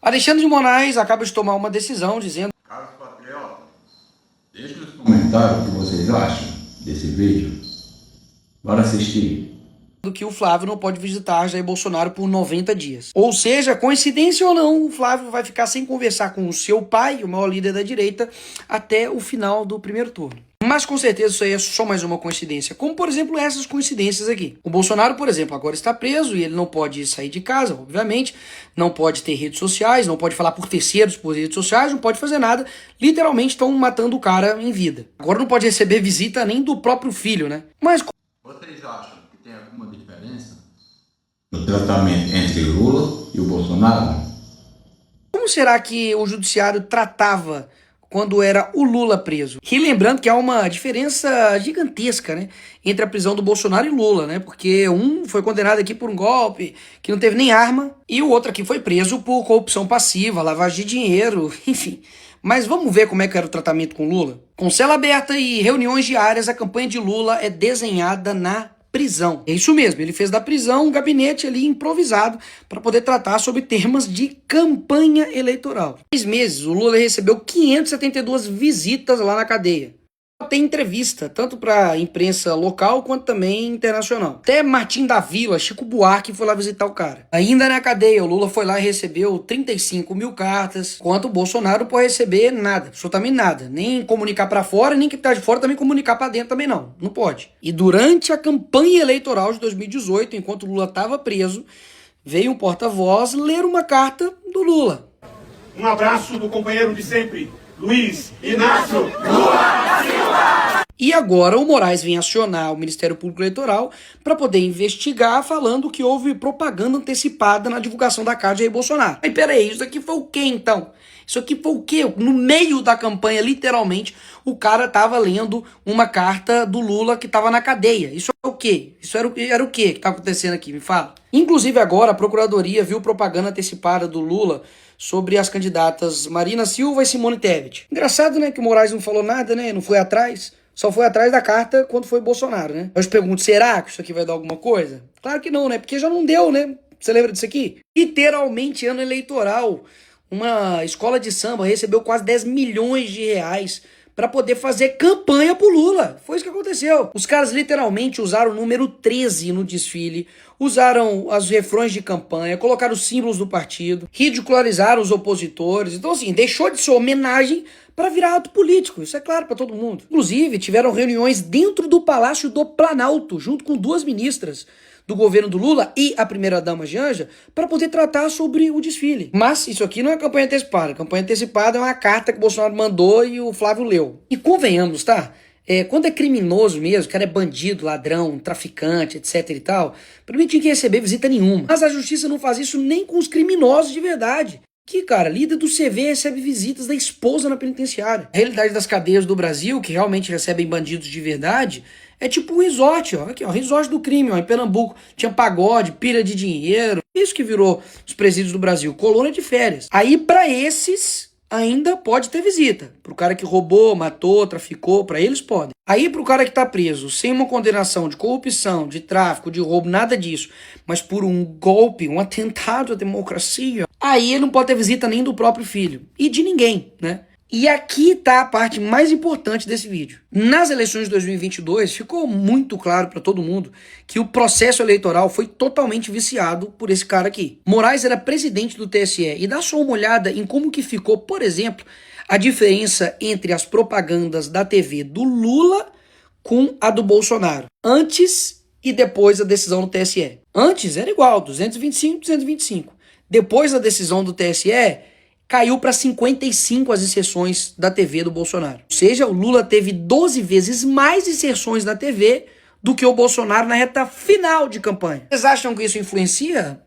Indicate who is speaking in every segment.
Speaker 1: Alexandre de Moraes acaba de tomar uma decisão dizendo:
Speaker 2: Caros patriotas, deixe nos comentários o que vocês acham desse vídeo. Bora assistir.
Speaker 1: que o Flávio não pode visitar Jair Bolsonaro por 90 dias. Ou seja, coincidência ou não, o Flávio vai ficar sem conversar com o seu pai, o maior líder da direita, até o final do primeiro turno. Mas com certeza isso aí é só mais uma coincidência, como por exemplo essas coincidências aqui. O Bolsonaro, por exemplo, agora está preso e ele não pode sair de casa, obviamente, não pode ter redes sociais, não pode falar por terceiros por redes sociais, não pode fazer nada, literalmente estão matando o cara em vida. Agora não pode receber visita nem do próprio filho, né? Mas
Speaker 2: Vocês acham que tem alguma diferença no tratamento entre Lula e o Bolsonaro?
Speaker 1: como será que o judiciário tratava quando era o Lula preso? E lembrando que há uma diferença gigantesca, né, entre a prisão do Bolsonaro e Lula, né? Porque um foi condenado aqui por um golpe que não teve nem arma e o outro aqui foi preso por corrupção passiva, lavagem de dinheiro, enfim. Mas vamos ver como é que era o tratamento com Lula? Com cela aberta e reuniões diárias, a campanha de Lula é desenhada na prisão. É isso mesmo, ele fez da prisão um gabinete ali improvisado para poder tratar sobre temas de campanha eleitoral. Em 6 meses, o Lula recebeu 572 visitas lá na cadeia. Tem entrevista, tanto para imprensa local quanto também internacional. Até Martim da Vila, Chico Buarque foi lá visitar o cara. Ainda na cadeia, o Lula foi lá e recebeu 35 mil cartas, enquanto o Bolsonaro não pode receber nada, absolutamente nada. Nem comunicar para fora, nem que tá de fora também comunicar para dentro também não pode. E durante a campanha eleitoral de 2018, enquanto o Lula estava preso, veio um porta-voz ler uma carta do Lula.
Speaker 3: Um abraço do companheiro de sempre, Luiz Inácio Lula da Silva!
Speaker 1: E agora o Moraes vem acionar o Ministério Público Eleitoral para poder investigar, falando que houve propaganda antecipada na divulgação da carta de Jair Bolsonaro. Mas peraí, isso aqui foi o quê então? Isso aqui foi o quê? No meio da campanha, literalmente, o cara tava lendo uma carta do Lula que tava na cadeia. Isso é o quê? Isso era o quê que tá acontecendo aqui? Me fala. Inclusive agora a Procuradoria viu propaganda antecipada do Lula sobre as candidatas Marina Silva e Simone Tebet. Engraçado, né, que o Moraes não falou nada, né, não foi atrás. Só foi atrás da carta quando foi Bolsonaro, né? Eu te pergunto, será que isso aqui vai dar alguma coisa? Claro que não, né? Porque já não deu, né? Você lembra disso aqui? Literalmente, ano eleitoral, uma escola de samba recebeu quase 10 milhões de reais para poder fazer campanha pro Lula. Foi isso que aconteceu. Os caras literalmente usaram o número 13 no desfile, usaram os refrões de campanha, colocaram os símbolos do partido, ridicularizaram os opositores. Então, assim, deixou de ser homenagem para virar ato político. Isso é claro para todo mundo. Inclusive, tiveram reuniões dentro do Palácio do Planalto, junto com 2 ministras do governo do Lula e a primeira-dama Janja, para poder tratar sobre o desfile. Mas isso aqui não é campanha antecipada. A campanha antecipada é uma carta que o Bolsonaro mandou e o Flávio leu. E convenhamos, tá? Quando é criminoso mesmo, o cara é bandido, ladrão, traficante, etc e tal, pra mim tinha que receber visita nenhuma. Mas a justiça não faz isso nem com os criminosos de verdade. Que, cara, líder do CV recebe visitas da esposa na penitenciária. A realidade das cadeias do Brasil, que realmente recebem bandidos de verdade, é tipo um resort, ó. Aqui, ó, resort do crime, ó. Em Pernambuco tinha pagode, pilha de dinheiro. Isso que virou os presídios do Brasil, colônia de férias. Aí, pra esses, ainda pode ter visita. Pro cara que roubou, matou, traficou, pra eles podem. Aí, pro cara que tá preso, sem uma condenação de corrupção, de tráfico, de roubo, nada disso, mas por um golpe, um atentado à democracia, aí ele não pode ter visita nem do próprio filho. E de ninguém, né? E aqui tá a parte mais importante desse vídeo. Nas eleições de 2022, ficou muito claro para todo mundo que o processo eleitoral foi totalmente viciado por esse cara aqui. Moraes era presidente do TSE e dá só uma olhada em como que ficou, por exemplo, a diferença entre as propagandas da TV do Lula com a do Bolsonaro. Antes e depois da decisão do TSE. Antes era igual, 225, 225. Depois da decisão do TSE, caiu para 55 as inserções da TV do Bolsonaro. Ou seja, o Lula teve 12 vezes mais inserções na TV do que o Bolsonaro na reta final de campanha. Vocês acham que isso influencia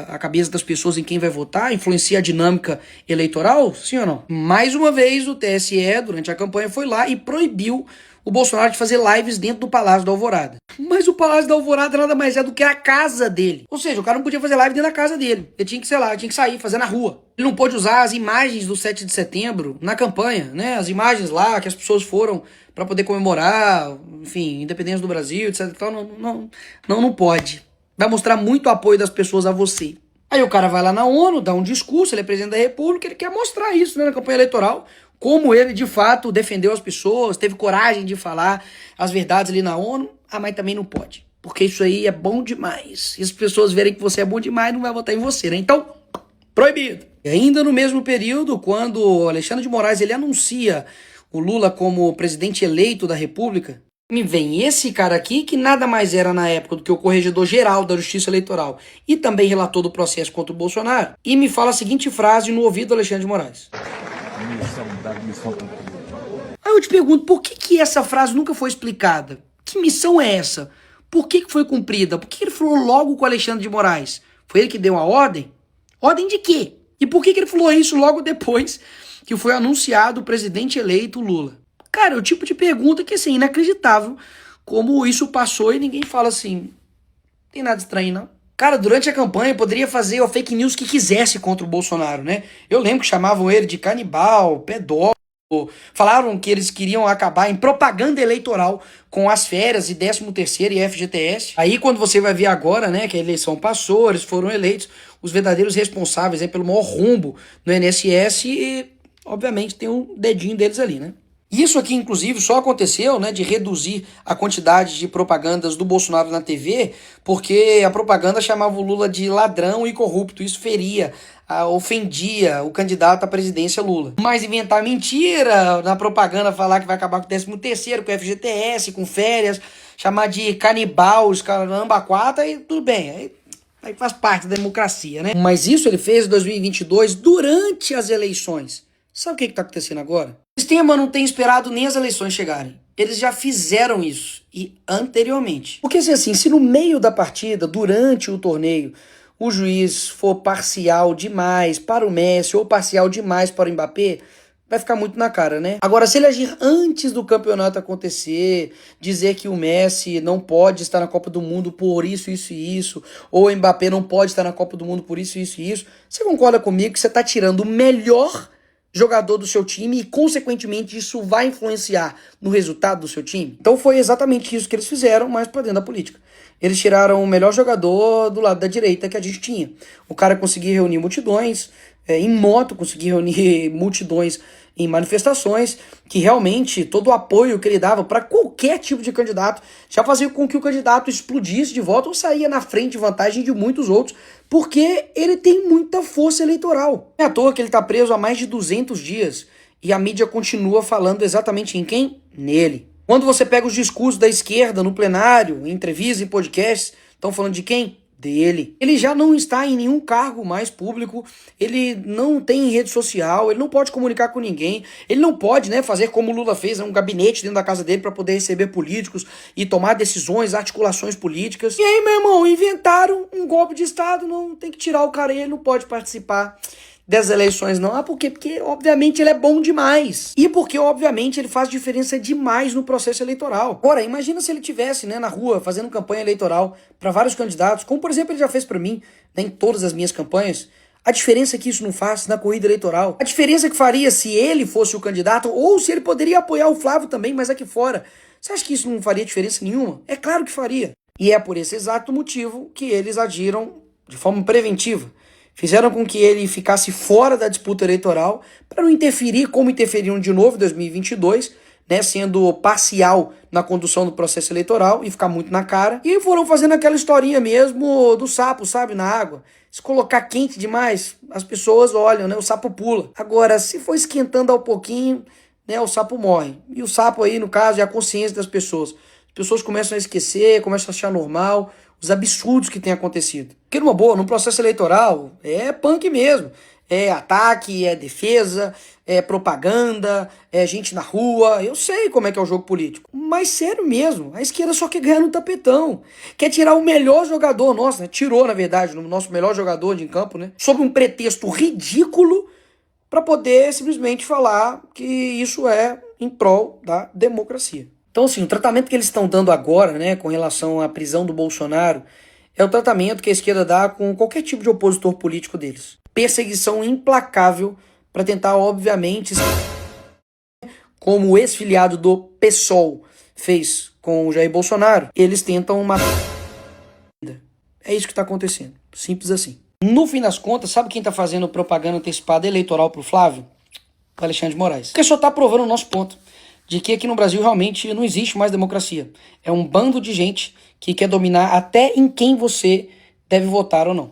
Speaker 1: a cabeça das pessoas em quem vai votar? Influencia a dinâmica eleitoral? Sim ou não? Mais uma vez, o TSE, durante a campanha, foi lá e proibiu o Bolsonaro de fazer lives dentro do Palácio da Alvorada. Mas o Palácio da Alvorada nada mais é do que a casa dele. Ou seja, o cara não podia fazer live dentro da casa dele. Ele tinha que, sei lá, tinha que sair, fazer na rua. Ele não pôde usar as imagens do 7 de setembro na campanha, né? As imagens lá que as pessoas foram para poder comemorar, enfim, independência do Brasil, etc. Então, não pode. Vai mostrar muito apoio das pessoas a você. Aí o cara vai lá na ONU, dá um discurso, ele é presidente da República, ele quer mostrar isso, né, na campanha eleitoral, como ele de fato defendeu as pessoas, teve coragem de falar as verdades ali na ONU. Ah, mas também não pode, porque isso aí é bom demais. Se as pessoas verem que você é bom demais, não vai votar em você, né? Então, proibido. E ainda no mesmo período, quando o Alexandre de Moraes ele anuncia o Lula como presidente eleito da República, me vem esse cara aqui, que nada mais era na época do que o corregedor-geral da Justiça Eleitoral e também relator do processo contra o Bolsonaro, e me fala a seguinte frase no ouvido do Alexandre de Moraes. Aí eu te pergunto, por que essa frase nunca foi explicada? Que missão é essa? Por que foi cumprida? Por que ele falou logo com o Alexandre de Moraes? Foi ele que deu a ordem? Ordem de quê? E por que ele falou isso logo depois que foi anunciado o presidente eleito Lula? Cara, é o tipo de pergunta que, assim, inacreditável como isso passou e ninguém fala assim, não tem nada estranho, não. Cara, durante a campanha poderia fazer a fake news que quisesse contra o Bolsonaro, né? Eu lembro que chamavam ele de canibal, pedófilo, falaram que eles queriam acabar em propaganda eleitoral com as férias e 13º e FGTS. Aí quando você vai ver agora, né, que a eleição passou, eles foram eleitos, os verdadeiros responsáveis pelo maior rombo no INSS e, obviamente, tem um dedinho deles ali, né? Isso aqui, inclusive, só aconteceu, né, de reduzir a quantidade de propagandas do Bolsonaro na TV, porque a propaganda chamava o Lula de ladrão e corrupto. Isso feria, ofendia o candidato à presidência Lula. Mas inventar mentira na propaganda, falar que vai acabar com o 13º, com o FGTS, com férias, chamar de canibal, os caramba quatro, aí tudo bem, aí faz parte da democracia, né? Mas isso ele fez em 2022, durante as eleições. Sabe o que está acontecendo agora? O sistema não tem esperado nem as eleições chegarem. Eles já fizeram isso, e anteriormente. Porque assim, se no meio da partida, durante o torneio, o juiz for parcial demais para o Messi ou parcial demais para o Mbappé, vai ficar muito na cara, né? Agora, se ele agir antes do campeonato acontecer, dizer que o Messi não pode estar na Copa do Mundo por isso, isso e isso, ou o Mbappé não pode estar na Copa do Mundo por isso, isso e isso, você concorda comigo que você está tirando o melhor jogador do seu time e, consequentemente, isso vai influenciar no resultado do seu time? Então foi exatamente isso que eles fizeram, mas para dentro da política. Eles tiraram o melhor jogador do lado da direita que a gente tinha. O cara conseguia reunir multidões, em moto, conseguia reunir multidões em manifestações, que realmente todo o apoio que ele dava para qualquer tipo de candidato já fazia com que o candidato explodisse de volta ou saía na frente de vantagem de muitos outros, porque ele tem muita força eleitoral. Não é à toa que ele está preso há mais de 200 dias e a mídia continua falando exatamente em quem? Nele. Quando você pega os discursos da esquerda no plenário, em entrevistas e podcasts, estão falando de quem? Dele. Ele já não está em nenhum cargo mais público, ele não tem rede social, ele não pode comunicar com ninguém, ele não pode, né, fazer como o Lula fez, um gabinete dentro da casa dele para poder receber políticos e tomar decisões, articulações políticas. E aí, meu irmão, inventaram um golpe de Estado, não tem que tirar o cara, ele não pode participar das eleições não. Ah, por quê? Porque, obviamente, ele é bom demais. E porque, obviamente, ele faz diferença demais no processo eleitoral. Ora, imagina se ele tivesse, né, na rua, fazendo campanha eleitoral para vários candidatos, como, por exemplo, ele já fez para mim, né, em todas as minhas campanhas. A diferença que isso não faz na corrida eleitoral. A diferença que faria se ele fosse o candidato, ou se ele poderia apoiar o Flávio também, mas aqui fora. Você acha que isso não faria diferença nenhuma? É claro que faria. E é por esse exato motivo que eles agiram de forma preventiva. Fizeram com que ele ficasse fora da disputa eleitoral para não interferir, como interferiram de novo em 2022, né, sendo parcial na condução do processo eleitoral e ficar muito na cara. E foram fazendo aquela historinha mesmo do sapo, sabe, na água. Se colocar quente demais, as pessoas olham, né, o sapo pula. Agora, se for esquentando ao pouquinho, né, o sapo morre. E o sapo aí, no caso, é a consciência das pessoas. As pessoas começam a esquecer, começam a achar normal os absurdos que têm acontecido. Porque numa boa, num processo eleitoral, é punk mesmo. É ataque, é defesa, é propaganda, é gente na rua. Eu sei como é que é o jogo político. Mas sério mesmo, a esquerda só quer ganhar no tapetão. Quer tirar o melhor jogador nosso, né? Tirou, na verdade, o nosso melhor jogador de campo, né? Sob um pretexto ridículo para poder simplesmente falar que isso é em prol da democracia. Então, assim, o tratamento que eles estão dando agora, né, com relação à prisão do Bolsonaro, é o tratamento que a esquerda dá com qualquer tipo de opositor político deles. Perseguição implacável para tentar, obviamente, como o ex-filiado do PSOL fez com o Jair Bolsonaro, eles tentam matar. É isso que está acontecendo. Simples assim. No fim das contas, sabe quem tá fazendo propaganda antecipada eleitoral pro Flávio? O Alexandre de Moraes. Porque só tá provando o nosso ponto, de que aqui no Brasil realmente não existe mais democracia. É um bando de gente que quer dominar até em quem você deve votar ou não.